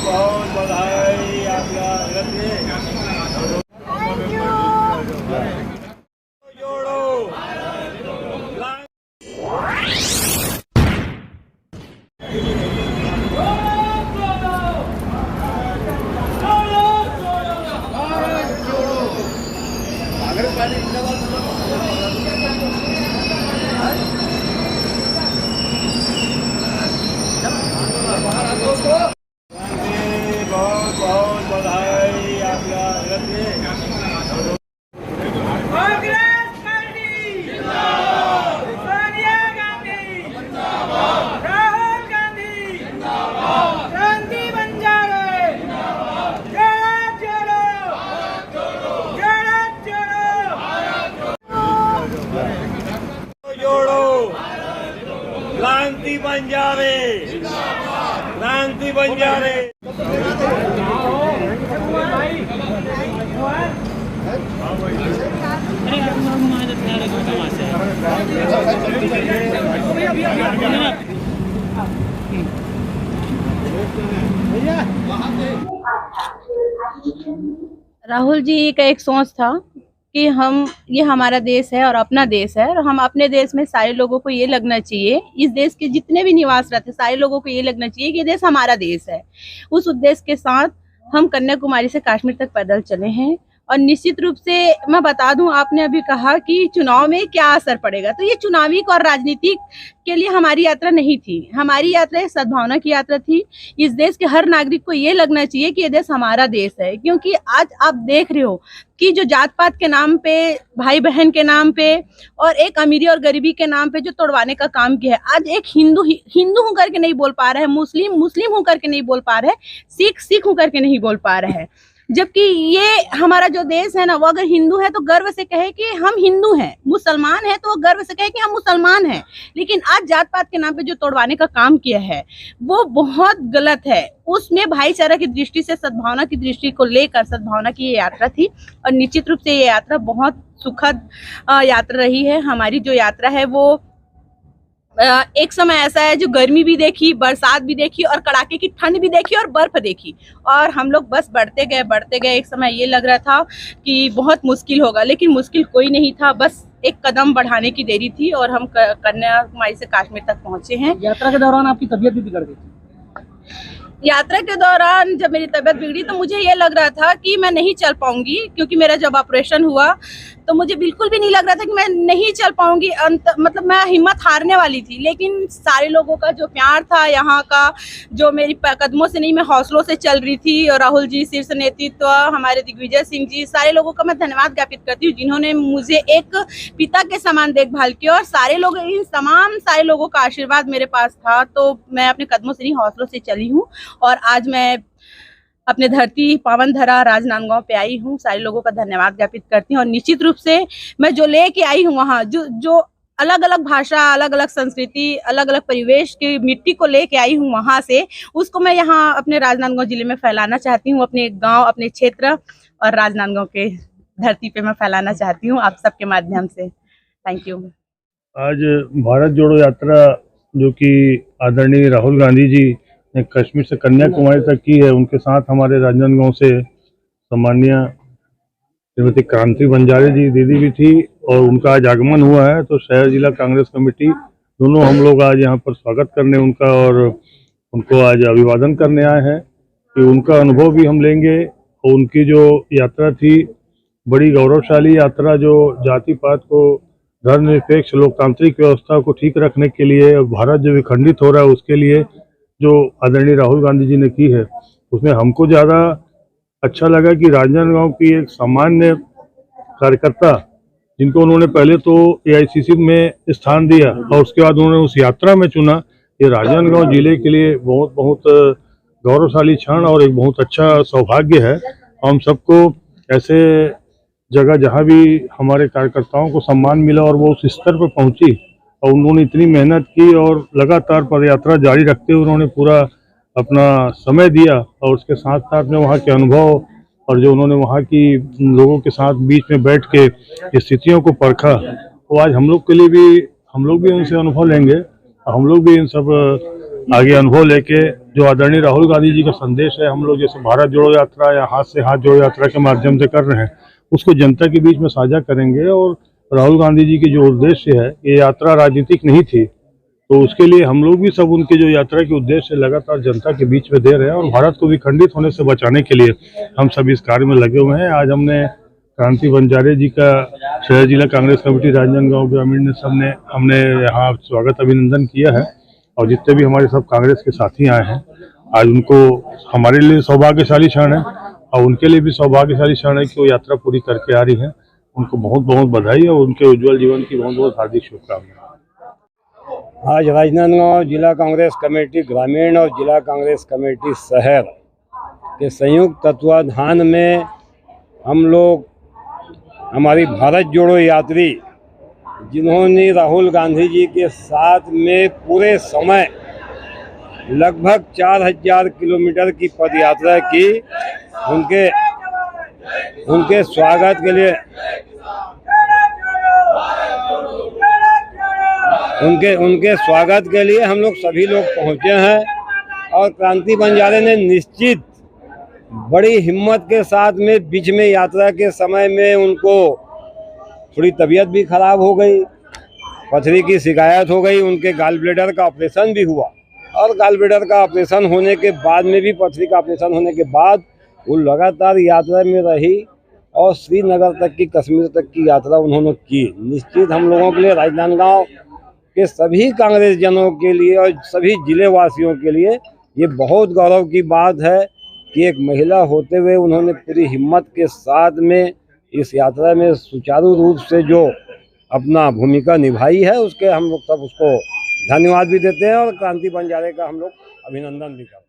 बहुत बधाई आपका जोड़ो बहुत बहुत बधाई आपका कांग्रेस पार्टी जिंदाबाद, सोनिया गांधी जिंदाबाद, राहुल गांधी जिंदाबाद, क्रांति बंजारे जिंदाबाद, जय जोड़ो क्रांति बंजारे क्रांति बंजारे राहुल जी का एक सोच था कि ये हमारा देश है और अपना देश है, और हम अपने देश में सारे लोगों को ये लगना चाहिए, इस देश के जितने भी निवास रहते सारे लोगों को ये लगना चाहिए कि ये देश हमारा देश है। उस उद्देश्य के साथ हम कन्याकुमारी से कश्मीर तक पैदल चले हैं। और निश्चित रूप से मैं बता दूं, आपने अभी कहा कि चुनाव में क्या असर पड़ेगा, तो ये चुनावी और राजनीतिक के लिए हमारी यात्रा नहीं थी। हमारी यात्रा एक सद्भावना की यात्रा थी। इस देश के हर नागरिक को ये लगना चाहिए कि ये देश हमारा देश है, क्योंकि आज आप देख रहे हो कि जो जात पात के नाम पे, भाई बहन के नाम पे और एक अमीरी और गरीबी के नाम पे जो तोड़वाने का काम किया है, आज एक हिंदू हूं करके नहीं बोल पा रहा है, मुस्लिम हूं करके नहीं बोल पा रहे हैं, सिख हूं करके नहीं बोल पा रहे हैं। जबकि ये हमारा जो देश है ना, वो अगर हिंदू है तो गर्व से कहे कि हम हिंदू हैं, मुसलमान है तो वो गर्व से कहे कि हम मुसलमान हैं। लेकिन आज जात पात के नाम पे जो तोड़वाने का काम किया है वो बहुत गलत है। उसमें भाईचारा की दृष्टि से, सद्भावना की दृष्टि को लेकर सद्भावना की ये यात्रा थी, और निश्चित रूप से ये यात्रा बहुत सुखद यात्रा रही है। हमारी जो यात्रा है वो एक समय ऐसा है जो गर्मी भी देखी, बरसात भी देखी और कड़ाके की ठंड भी देखी और बर्फ देखी, और हम लोग बस बढ़ते गए। एक समय ये लग रहा था कि बहुत मुश्किल होगा, लेकिन मुश्किल कोई नहीं था, बस एक कदम बढ़ाने की देरी थी और हम कन्याकुमारी से कश्मीर तक पहुंचे हैं। यात्रा के दौरान आपकी तबीयत भी बिगड़ गई थी? यात्रा के दौरान जब मेरी तबीयत बिगड़ी तो मुझे ये लग रहा था कि मैं नहीं चल पाऊंगी, क्योंकि मेरा जब ऑपरेशन हुआ तो मुझे बिल्कुल भी नहीं लग रहा था कि मैं नहीं चल पाऊंगी। मतलब मैं हिम्मत हारने वाली थी, लेकिन सारे लोगों का जो प्यार था, यहाँ का जो मेरी कदमों से नहीं, मैं हौसलों से चल रही थी। और राहुल जी, शीर्ष नेतृत्व, हमारे दिग्विजय सिंह जी, सारे लोगों का मैं धन्यवाद ज्ञापित करती हूँ, जिन्होंने मुझे एक पिता के समान देखभाल किया। और सारे लोगों का आशीर्वाद मेरे पास था, तो मैं अपने कदमों से नहीं, हौसलों से चली हूँ। और आज मैं अपने धरती पावन धरा राजनांदगांव पे आई हूँ। सारे लोगों का धन्यवाद ज्ञापित करती हूँ। और निश्चित रूप से मैं जो लेके आई हूँ वहाँ, जो अलग अलग भाषा, अलग अलग संस्कृति, अलग अलग परिवेश की मिट्टी को लेके आई हूँ वहाँ से, उसको मैं यहाँ अपने राजनांदगांव जिले में फैलाना चाहती हूँ। अपने गाँव, अपने क्षेत्र और राजनांदगांव के धरती पे मैं फैलाना चाहती हूँ आप सबके माध्यम से। Thank you. आज भारत जोड़ो यात्रा जो कि आदरणीय राहुल गांधी जी ने कश्मीर से कन्याकुमारी तक की है, उनके साथ हमारे राजनांदगांव से सम्मानीय श्रीमती क्रांति बंजारे जी दीदी भी थी, और उनका आज आगमन हुआ है। तो शहर जिला कांग्रेस कमेटी दोनों हम लोग आज यहाँ पर स्वागत करने उनका और उनको आज अभिवादन करने आए हैं कि उनका अनुभव भी हम लेंगे। और उनकी जो यात्रा थी बड़ी गौरवशाली यात्रा, जो जाति पात को, धर्मनिरपेक्ष लोकतांत्रिक व्यवस्था को ठीक रखने के लिए, भारत जो विखंडित हो रहा है उसके लिए जो आदरणीय राहुल गांधी जी ने की है, उसमें हमको ज़्यादा अच्छा लगा कि राजनांदगांव की एक सामान्य कार्यकर्ता, जिनको उन्होंने पहले तो AICC में स्थान दिया और उसके बाद उन्होंने उस यात्रा में चुना, ये राजनांदगांव जिले के लिए बहुत बहुत गौरवशाली क्षण और एक बहुत अच्छा सौभाग्य है। हम सबको ऐसे जगह जहाँ भी हमारे कार्यकर्ताओं को सम्मान मिला और वो उस स्तर पर पहुँची, और उन्होंने इतनी मेहनत की और लगातार पदयात्रा जारी रखते हुए उन्होंने पूरा अपना समय दिया, और उसके साथ साथ में वहाँ के अनुभव और जो उन्होंने वहाँ की लोगों के साथ बीच में बैठ के स्थितियों को परखा, तो आज हम लोग के लिए भी, हम लोग भी उनसे अनुभव लेंगे। हम लोग भी इन सब आगे अनुभव लेके जो आदरणीय राहुल गांधी जी का संदेश है, हम लोग जैसे भारत जोड़ो यात्रा या हाथ से हाथ जोड़ो यात्रा के माध्यम से कर रहे हैं, उसको जनता के बीच में साझा करेंगे। और राहुल गांधी जी की जो उद्देश्य है, ये यात्रा राजनीतिक नहीं थी, तो उसके लिए हम लोग भी सब उनके जो यात्रा के उद्देश्य लगातार जनता के बीच में दे रहे हैं और भारत को विखंडित होने से बचाने के लिए हम सब इस कार्य में लगे हुए हैं। आज हमने क्रांति बंजारे जी का शहर जिला कांग्रेस कमेटी राजनांदगांव ग्रामीण ने हमने यहाँ स्वागत अभिनंदन किया है और जितने भी हमारे सब कांग्रेस के साथी आए हैं, आज उनको हमारे लिए सौभाग्यशाली क्षण है और उनके लिए भी सौभाग्यशाली क्षण है कि वो यात्रा पूरी करके आ रही है। उनको बहुत बहुत बधाई और उनके उज्जवल जीवन की बहुत बहुत हार्दिक शुभकामनाएं। आज राजनांदगांव जिला कांग्रेस कमेटी ग्रामीण और जिला कांग्रेस कमेटी शहर के संयुक्त तत्वाधान में हम लोग हमारी भारत जोड़ो यात्री, जिन्होंने राहुल गांधी जी के साथ में पूरे समय लगभग 4000 किलोमीटर की पदयात्रा की, उनके स्वागत के लिए उनके स्वागत के लिए हम लोग सभी लोग पहुंचे हैं। और क्रांति बंजारे ने निश्चित बड़ी हिम्मत के साथ में बीच में यात्रा के समय में उनको थोड़ी तबीयत भी खराब हो गई, पथरी की शिकायत हो गई, उनके गॉल ब्लैडर का ऑपरेशन भी हुआ और गॉल ब्लैडर का ऑपरेशन होने के बाद में भी, पथरी का ऑपरेशन होने के बाद वो लगातार यात्रा में रही और श्रीनगर तक की, कश्मीर तक की यात्रा उन्होंने की। निश्चित हम लोगों के लिए, राजनांदगांव के सभी कांग्रेस जनों के लिए और सभी जिले वासियों के लिए ये बहुत गौरव की बात है कि एक महिला होते हुए उन्होंने पूरी हिम्मत के साथ में इस यात्रा में सुचारू रूप से जो अपना भूमिका निभाई है, उसके हम लोग सब उसको धन्यवाद भी देते हैं और क्रांति बंजारे का हम लोग अभिनंदन भी करते हैं।